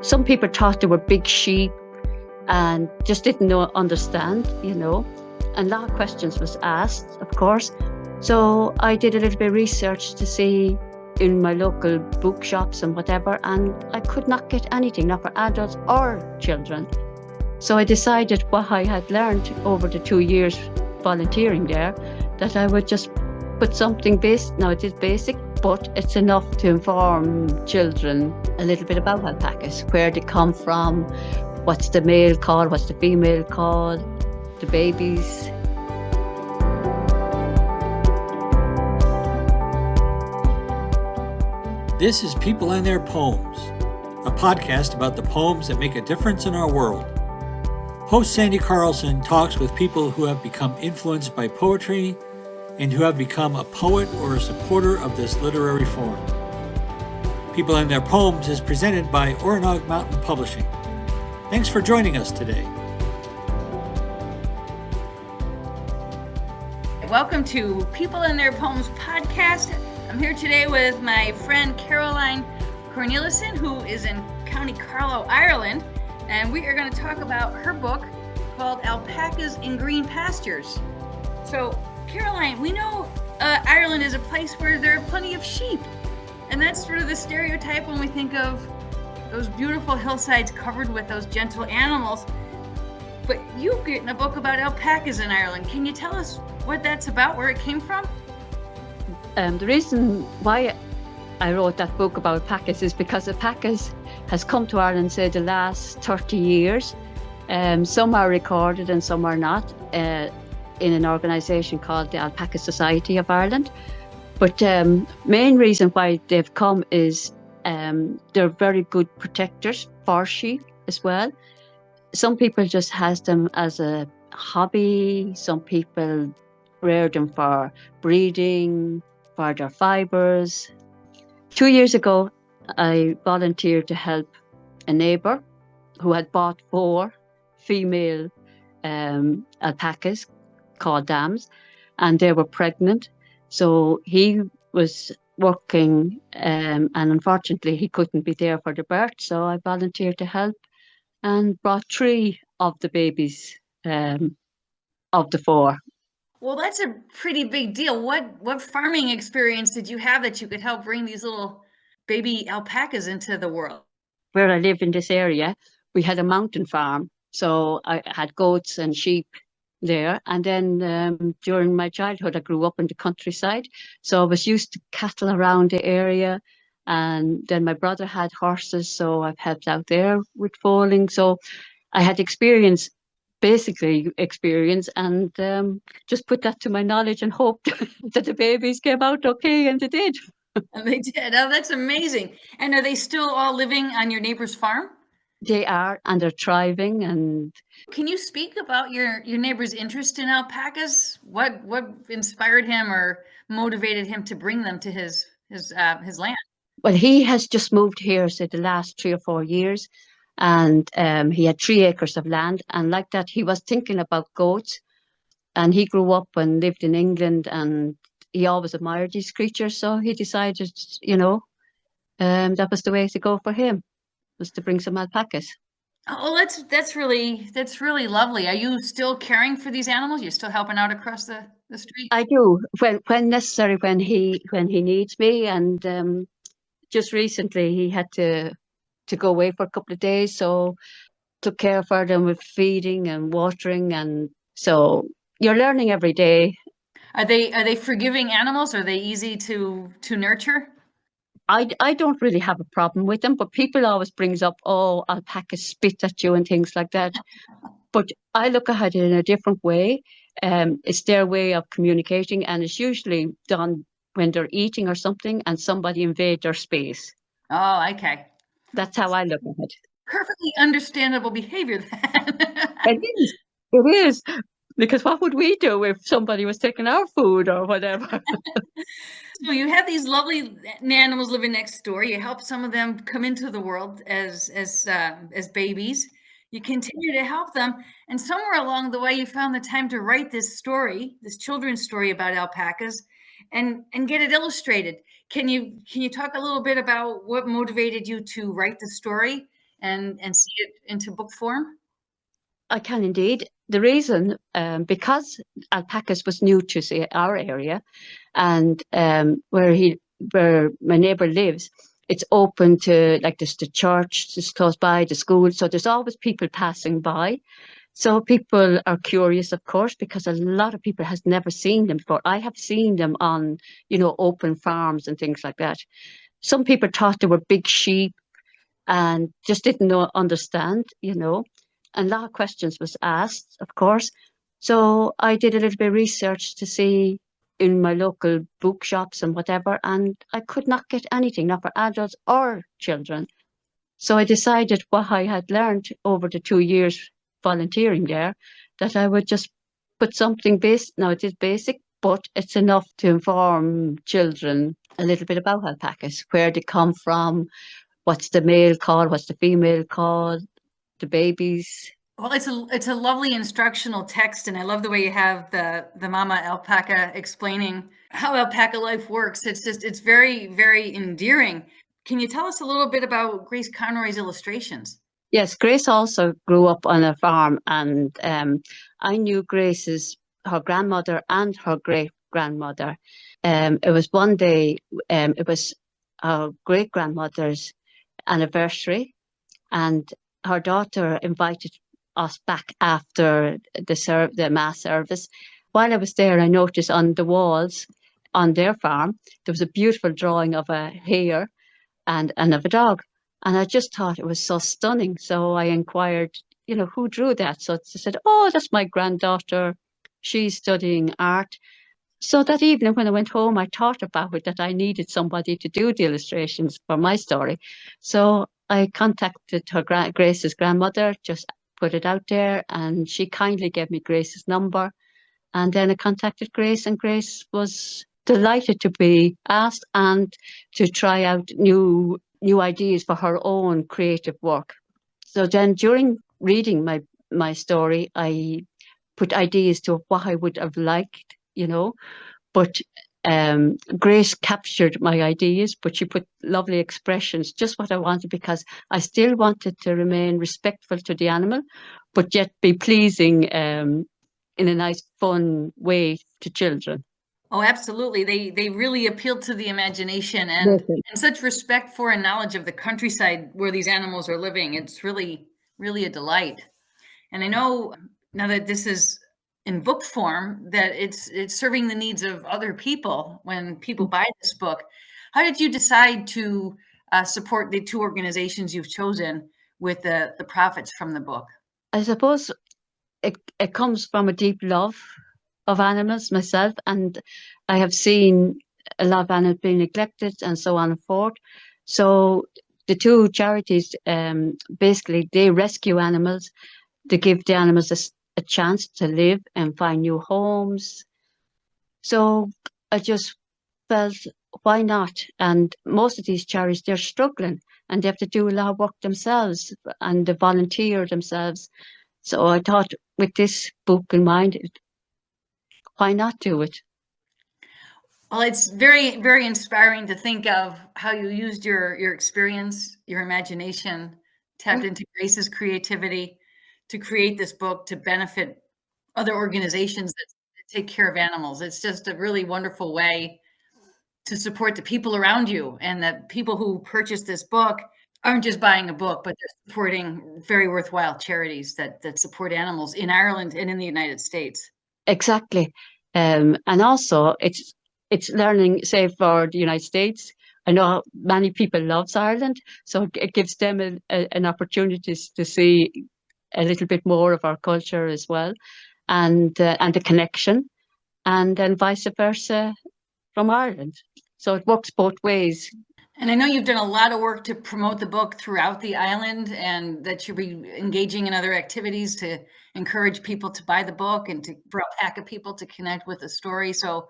Some people thought they were big sheep and just didn't understand, And a lot of questions was asked, of course. So I did a little bit of research to see in my local bookshops and whatever, and I could not get anything, not for adults or children. So I decided what I had learned over the 2 years volunteering there, that I would just put something basic. Now it is basic, but it's enough to inform children a little bit about alpacas, where they come from, what's the male called, what's the female called, the babies. This is People and Their Poems, a podcast about the poems that make a difference in our world. Host Sandy Carlson talks with people who have become influenced by poetry and who have become a poet or a supporter of this literary form. People and Their Poems is presented by Oronog Mountain Publishing. Thanks for joining us today. Welcome to People and Their Poems podcast. I'm here today with my friend Caroline Cornelissen, who is in County Carlow, Ireland, and we are going to talk about her book called Alpacas in Green Pastures. So, Caroline, we know Ireland is a place where there are plenty of sheep, and that's sort of the stereotype when we think of those beautiful hillsides covered with those gentle animals. But you've written a book about alpacas in Ireland. Can you tell us what that's about, where it came from? The reason why I wrote that book about alpacas is because alpacas has come to Ireland, say, the last 30 years. Some are recorded and some are not, in an organisation called the Alpaca Society of Ireland. But main reason why they've come is they're very good protectors for sheep as well. Some people just has them as a hobby. Some people rear them for breeding, for their fibres. 2 years ago, I volunteered to help a neighbour who had bought 4 female alpacas called dams, and they were pregnant. So he was working, and unfortunately he couldn't be there for the birth. So I volunteered to help and brought 3 of the babies of the 4. Well, that's a pretty big deal. What farming experience did you have that you could help bring these little baby alpacas into the world? Where I live in this area, we had a mountain farm. So I had goats and sheep there. And then during my childhood, I grew up in the countryside. So I was used to cattle around the area. And then my brother had horses, so I've helped out there with foaling. So I had basically experience, and just put that to my knowledge and hoped that the babies came out okay, and they did. And they did. Oh, that's amazing. And are they still all living on your neighbor's farm? They are, and they're thriving. And can you speak about your neighbor's interest in alpacas? What inspired him or motivated him to bring them to his land? Well, he has just moved here, say, the last 3 or 4 years, and he had 3 acres of land, and like that, he was thinking about goats. And he grew up and lived in England, and he always admired these creatures. So he decided, that was the way to go for him, was to bring some alpacas. Oh, that's really lovely. Are you still caring for these animals? You're still helping out across the street? I do, when necessary, when he needs me. And just recently he had to go away for a couple of days, so took care for them with feeding and watering. And so you're learning every day. Are they forgiving animals? Are they easy to nurture? I don't really have a problem with them, but people always brings up, oh, alpacas spit at you and things like that. But I look at it in a different way. It's their way of communicating, and it's usually done when they're eating or something and somebody invade their space. Oh, okay. That's how I look at it. Perfectly understandable behavior then. It is. Because what would we do if somebody was taking our food or whatever? So you have these lovely animals living next door. You help some of them come into the world as babies. You continue to help them, and somewhere along the way, you found the time to write this story, this children's story about alpacas, and get it illustrated. Can you talk a little bit about what motivated you to write the story and see it into book form? I can indeed. The reason, because Alpacas was new to say our area, and where my neighbour lives, it's open to, like, there's the church just close by, the school, so there's always people passing by. So people are curious, of course, because a lot of people has never seen them before. I have seen them on, open farms and things like that. Some people thought they were big sheep and just didn't understand. And a lot of questions was asked, of course. So I did a little bit of research to see in my local bookshops and whatever, and I could not get anything, not for adults or children. So I decided what I had learned over the 2 years volunteering there, that I would just put something basic. Now it is basic, but it's enough to inform children a little bit about alpacas, where they come from, what's the male called, what's the female called, the babies. Well, it's a lovely instructional text, and I love the way you have the mama alpaca explaining how alpaca life works. It's very, very endearing. Can you tell us a little bit about Grace Conroy's illustrations? Yes, Grace also grew up on a farm, and I knew her grandmother and her great grandmother. It was one day, it was her great grandmother's anniversary, and her daughter invited us back after the mass service. While I was there, I noticed on the walls on their farm there was a beautiful drawing of a hare and of a dog, and I just thought it was so stunning. So I inquired, who drew that. So she said, "Oh, that's my granddaughter. She's studying art." So that evening when I went home, I thought about it, that I needed somebody to do the illustrations for my story. So I contacted Grace's grandmother, just put it out there, and she kindly gave me Grace's number. And then I contacted Grace, and Grace was delighted to be asked and to try out new ideas for her own creative work. So then during reading my story, I put ideas to what I would have liked, but Grace captured my ideas, but she put lovely expressions, just what I wanted, because I still wanted to remain respectful to the animal, but yet be pleasing in a nice, fun way to children. Oh, absolutely. They really appeal to the imagination and such respect for and knowledge of the countryside where these animals are living. It's really, really a delight. And I know now that this is in book form, that it's serving the needs of other people when people buy this book. How did you decide to support the two organizations you've chosen with the profits from the book? I suppose it comes from a deep love of animals myself, and I have seen a lot of animals being neglected and so on and forth. So the two charities, basically, they rescue animals. They give the animals a chance to live and find new homes. So I just felt, why not? And most of these charities, they're struggling, and they have to do a lot of work themselves, and they volunteer themselves. So I thought, with this book in mind, why not do it? Well, it's very, very inspiring to think of how you used your experience, your imagination, tapped into Grace's creativity to create this book to benefit other organizations that take care of animals. It's just a really wonderful way to support the people around you, and that people who purchase this book aren't just buying a book, but they're supporting very worthwhile charities that support animals in Ireland and in the United States. Exactly. And also it's learning, say, for the United States. I know many people loves Ireland, so it gives them an opportunity to see a little bit more of our culture as well, and the connection, and then vice versa from Ireland. So it works both ways. And I know you've done a lot of work to promote the book throughout the island, and that you'll be engaging in other activities to encourage people to buy the book and for alpaca people to connect with the story. So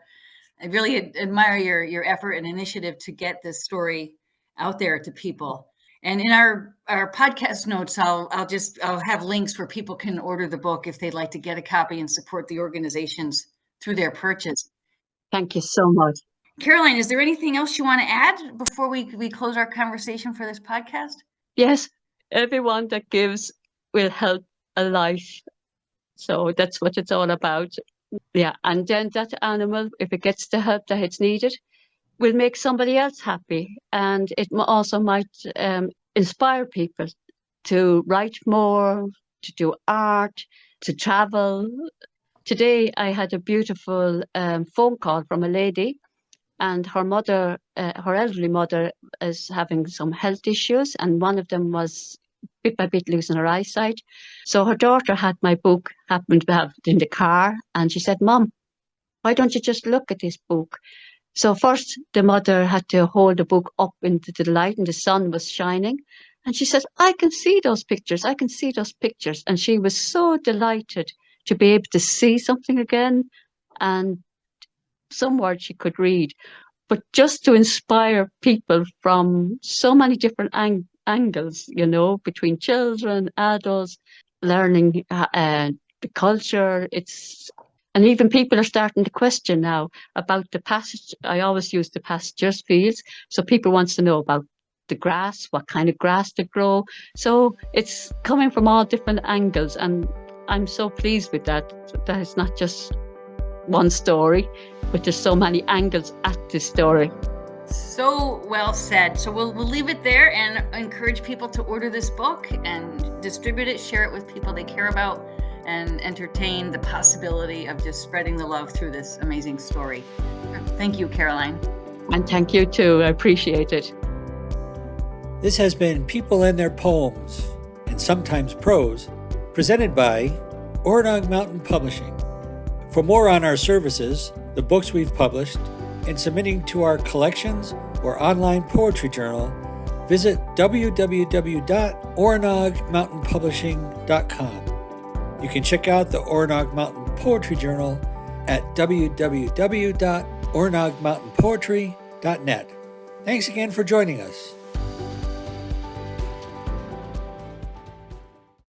I really admire your effort and initiative to get this story out there to people. And in our podcast notes, I'll have links where people can order the book if they'd like to get a copy and support the organizations through their purchase. Thank you so much. Caroline, is there anything else you want to add before we close our conversation for this podcast? Yes, Everyone that gives will help a life. So that's what it's all about. Yeah. And then that animal, if it gets the help that it's needed, will make somebody else happy. And it also might inspire people to write more, to do art, to travel. Today, I had a beautiful phone call from a lady, and her mother, her elderly mother, is having some health issues, and one of them was bit by bit losing her eyesight. So her daughter had my book, happened to have it in the car, and she said, "Mom, why don't you just look at this book?" So first, the mother had to hold the book up into the light, and the sun was shining. And she said, "I can see those pictures. I can see those pictures." And she was so delighted to be able to see something again and some words she could read. But just to inspire people from so many different angles, between children, adults, learning the culture. And even people are starting to question now about the passage. I always use the pastures fields. So people wants to know about the grass, what kind of grass to grow. So it's coming from all different angles. And I'm so pleased with that. That it's not just one story, but there's so many angles at this story. So well said. So we'll leave it there and encourage people to order this book and distribute it, share it with people they care about, and entertain the possibility of just spreading the love through this amazing story. Thank you, Caroline. And thank you too. I appreciate it. This has been People and Their Poems, and sometimes prose, presented by Oronog Mountain Publishing. For more on our services, the books we've published, and submitting to our collections or online poetry journal, visit www.oronogmountainpublishing.com. You can check out the Oronog Mountain Poetry Journal at www.oronogmountainpoetry.net. Thanks again for joining us.